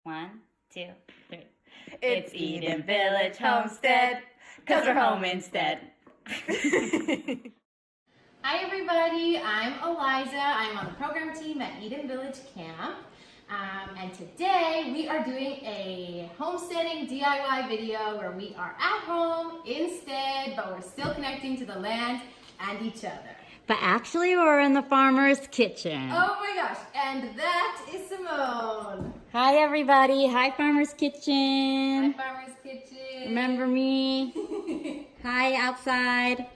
1, 2, 3. It's Eden Village Homestead, 'cause we're home instead. Hi everybody, I'm Aliza. I'm on the program team at Eden Village Camp. And today we are doing a homesteading DIY video where we are at home instead, but we're still connecting to the land and each other. But actually we're in the farmer's kitchen. Oh my gosh, and that is Simone. Hi everybody, hi Farmer's Kitchen. Hi Farmer's Kitchen. Remember me? Hi outside.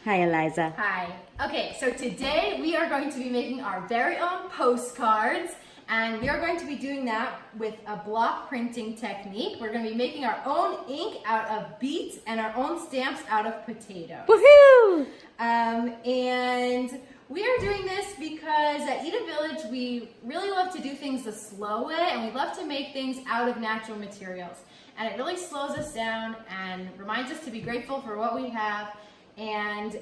Hi Aliza. Hi. Okay, so today we are going to be making our very own postcards, and we are going to be doing that with a block printing technique. We're going to be making our own ink out of beets and our own stamps out of potatoes. Woohoo! And we are doing this because at Eden Village we really love to do things the slow way, and we love to make things out of natural materials. And it really slows us down and reminds us to be grateful for what we have. And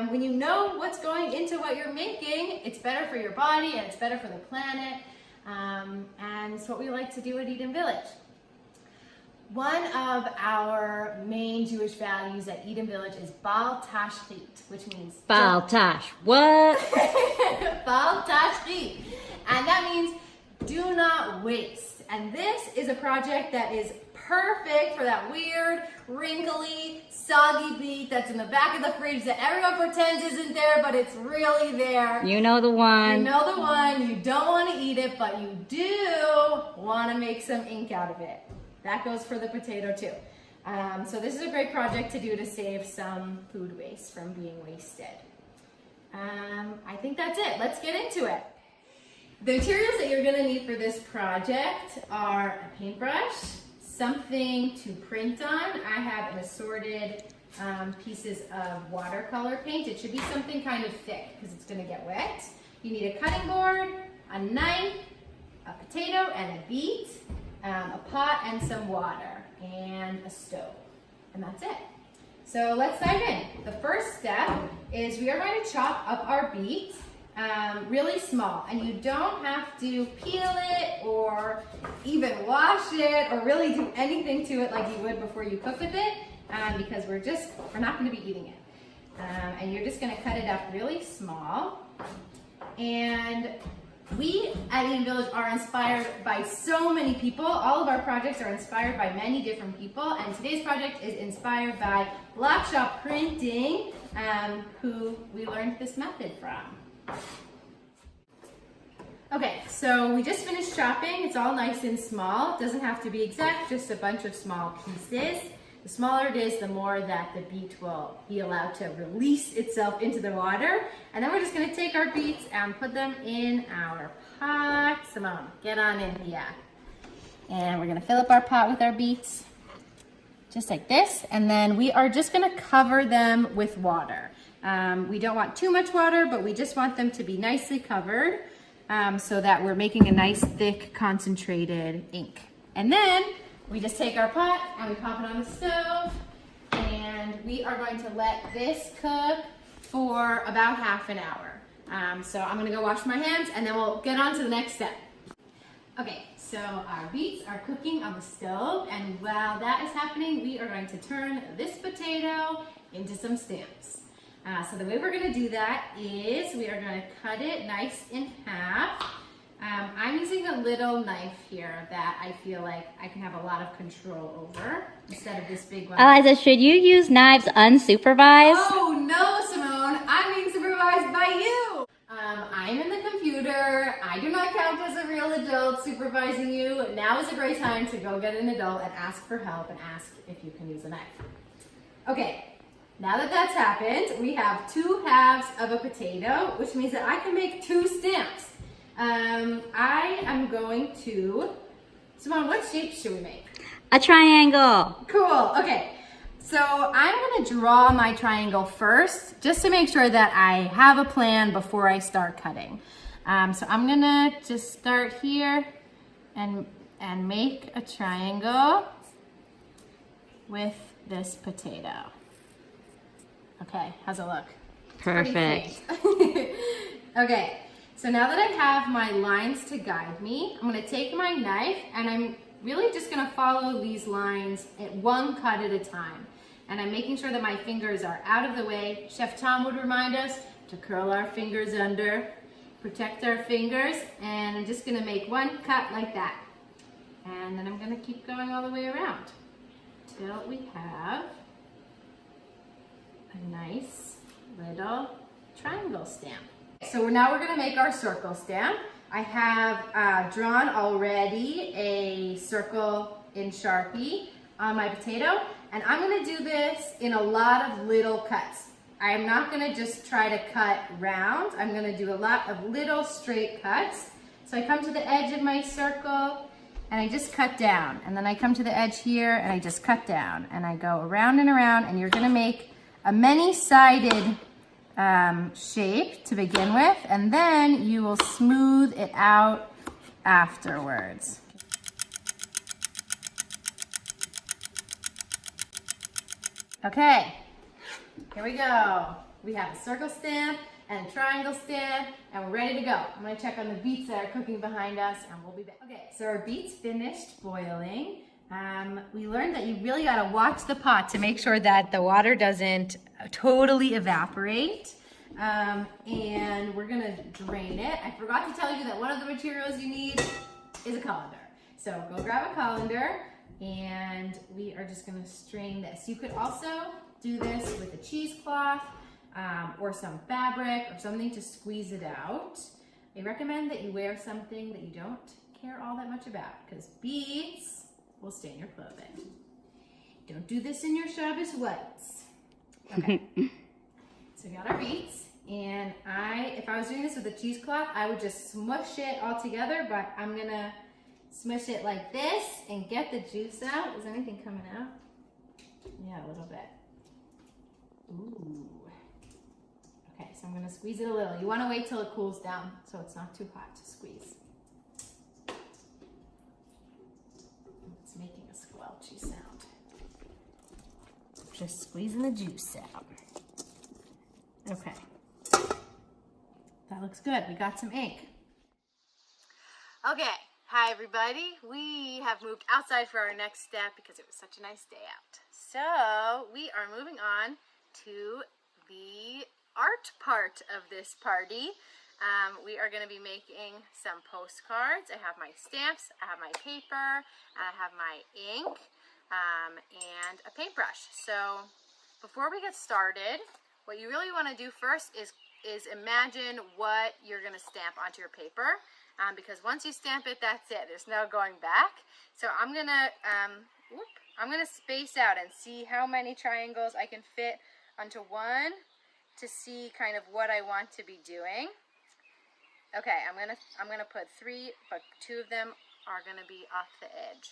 when you know what's going into what you're making, it's better for your body and it's better for the planet. And it's what we like to do at Eden Village. One of our main Jewish values at Eden Village is Bal Tashchit, which means Bal Tash. What? Bal Tashchit. And that means do not waste. And this is a project that is perfect for that weird, wrinkly, soggy beet that's in the back of the fridge that everyone pretends isn't there, but it's really there. You know the one. You know the one. You don't want to eat it, but you do want to make some ink out of it. That goes for the potato too. So this is a great project to do to save some food waste from being wasted. I think that's it. Let's get into it. The materials that you're going to need for this project are a paintbrush, something to print on. I have an assorted pieces of watercolor paint. It should be something kind of thick because it's going to get wet. You need a cutting board, a knife, a potato and a beet, a pot and some water, and a stove. And that's it. So let's dive in. The first step is we are going to chop up our beet really small. And you don't have to peel it or even wash it or really do anything to it like you would before you cook with it because we're not going to be eating it. And you're just going to cut it up really small. And we at Eden Village are inspired by so many people. All of our projects are inspired by many different people, and today's project is inspired by Block Shop Printing, who we learned this method from. Okay, so we just finished chopping. It's all nice and small. It doesn't have to be exact, just a bunch of small pieces. The smaller it is, the more that the beet will be allowed to release itself into the water. And then we're just gonna take our beets and put them in our pot. Simone, get on in here. And we're gonna fill up our pot with our beets, just like this. And then we are just gonna cover them with water. We don't want too much water, but we just want them to be nicely covered so that we're making a nice, thick, concentrated ink. And then we just take our pot and we pop it on the stove, and we are going to let this cook for about half an hour. So I'm gonna go wash my hands and then we'll get on to the next step. Okay, so our beets are cooking on the stove, and while that is happening, we are going to turn this potato into some stamps. So the way we're gonna do that is we are gonna cut it nice in half. I'm using a little knife here that I feel like I can have a lot of control over instead of this big one. Aliza, should you use knives unsupervised? Oh no, Simone, I'm being supervised by you. I'm in the computer. I do not count as a real adult supervising you. Now is a great time to go get an adult and ask for help and ask if you can use a knife. Okay. Now that that's happened, we have 2 halves of a potato, which means that I can make 2 stamps. I am going to, Simone, what shape should we make? A triangle. Cool, okay. So I'm gonna draw my triangle first, just to make sure that I have a plan before I start cutting. So I'm gonna just start here and make a triangle with this potato. Okay, how's it look? Perfect. Okay, So now that I have my lines to guide me, I'm gonna take my knife and I'm really just gonna follow these lines at one cut at a time. And I'm making sure that my fingers are out of the way. Chef Tom would remind us to curl our fingers under, protect our fingers, and I'm just gonna make one cut like that. And then I'm gonna keep going all the way around till we have a nice little triangle stamp. So now we're gonna make our circle stamp. I have drawn already a circle in Sharpie on my potato, and I'm gonna do this in a lot of little cuts. I'm not gonna just try to cut round. I'm gonna do a lot of little straight cuts. So I come to the edge of my circle and I just cut down, and then I come to the edge here and I just cut down, and I go around and around, and you're gonna make a many-sided shape to begin with, and then you will smooth it out afterwards. Okay, here we go. We have a circle stamp and a triangle stamp, and we're ready to go. I'm gonna check on the beets that are cooking behind us, and we'll be back. Okay, so our beets finished boiling. We learned that you really gotta watch the pot to make sure that the water doesn't totally evaporate. And we're gonna drain it. I forgot to tell you that one of the materials you need is a colander. So go grab a colander, and we are just gonna strain this. You could also do this with a cheesecloth or some fabric or something to squeeze it out. I recommend that you wear something that you don't care all that much about, because beets will stain your clothing. Don't do this in your Shabbos whites. Okay, so we got our beets, and if I was doing this with a cheesecloth, I would just smush it all together, but I'm gonna smush it like this and get the juice out. Is anything coming out? Yeah, a little bit. Ooh. Okay, so I'm gonna squeeze it a little. You wanna wait till it cools down so it's not too hot to squeeze. It's making a squelchy sound. Just squeezing the juice out. Okay. That looks good. We got some ink. Okay. Hi, everybody. We have moved outside for our next step because it was such a nice day out. So we are moving on to the art part of this party. We are going to be making some postcards. I have my stamps, I have my paper, I have my ink, and a paintbrush. So before we get started, what you really want to do first is imagine what you're going to stamp onto your paper, because once you stamp it, that's it. There's no going back. So I'm going to space out and see how many triangles I can fit onto one to see kind of what I want to be doing. Okay, I'm gonna put 3, but 2 of them are gonna be off the edge.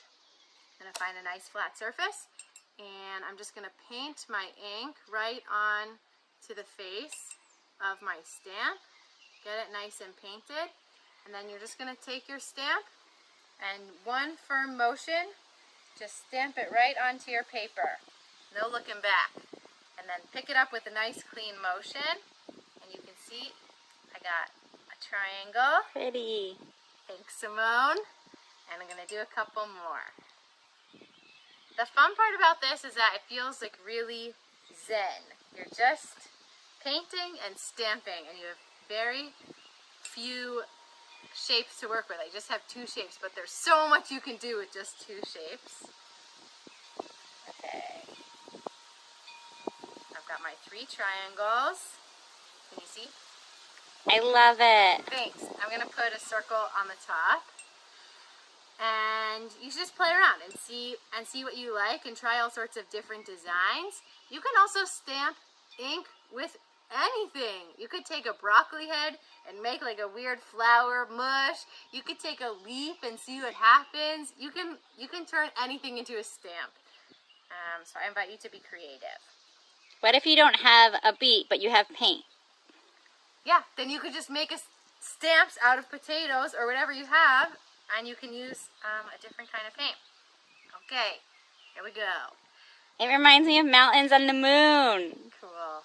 I'm gonna find a nice flat surface, and I'm just gonna paint my ink right on to the face of my stamp. Get it nice and painted, and then you're just gonna take your stamp and one firm motion, just stamp it right onto your paper. No looking back. And then pick it up with a nice clean motion, and you can see I got a triangle. Pretty. Thanks, Simone. And I'm gonna do a couple more. The fun part about this is that it feels like really zen. You're just painting and stamping, and you have very few shapes to work with. I just have 2 shapes, but there's so much you can do with just 2 shapes. Okay. I've got my 3 triangles. Can you see? I love it. Thanks. I'm going to put a circle on the top. And you should just play around and see what you like, and try all sorts of different designs. You can also stamp ink with anything. You could take a broccoli head and make like a weird flower mush. You could take a leaf and see what happens. You can turn anything into a stamp. So I invite you to be creative. What if you don't have a beet, but you have paint? Yeah, then you could just make stamps out of potatoes or whatever you have, and you can use a different kind of paint. Okay, here we go. It reminds me of mountains on the moon. Cool.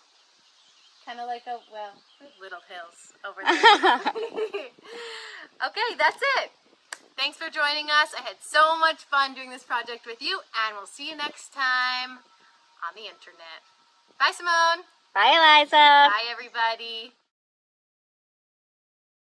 Kind of like a, well, Little hills over there. okay, that's it. Thanks for joining us. I had so much fun doing this project with you, and we'll see you next time on the internet. Bye, Simone. Bye, Eliza. Bye, everybody.